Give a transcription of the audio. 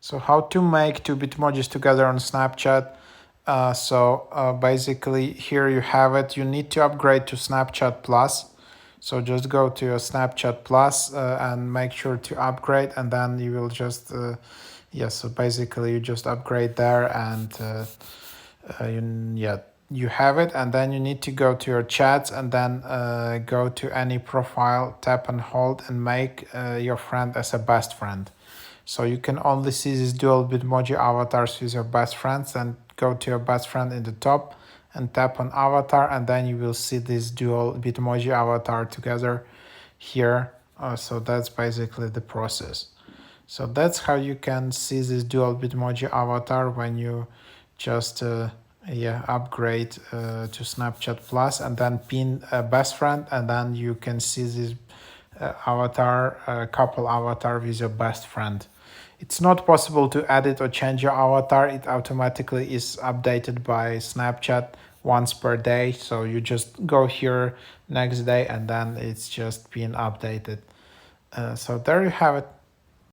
So how to make two Bitmojis together on Snapchat. Basically here you have it. You need to upgrade to Snapchat Plus. So just go to your Snapchat Plus and make sure to upgrade, and then you will just so basically you just upgrade there, and you have it. And then you need to go to your chats, and then go to any profile, tap and hold, and make your friend as a best friend. So you can only see these dual Bitmoji avatars with your best friends, and go to your best friend in the top and tap on avatar, and then you will see this dual Bitmoji avatar together here. So that's basically the process. So that's how you can see this dual Bitmoji avatar when you just upgrade to Snapchat Plus, and then pin a best friend, and then you can see this avatar, couple avatar with your best friend. It's not possible to edit or change your avatar. It automatically is updated by Snapchat once per day. So you just go here next day, and then it's just being updated. So there you have it.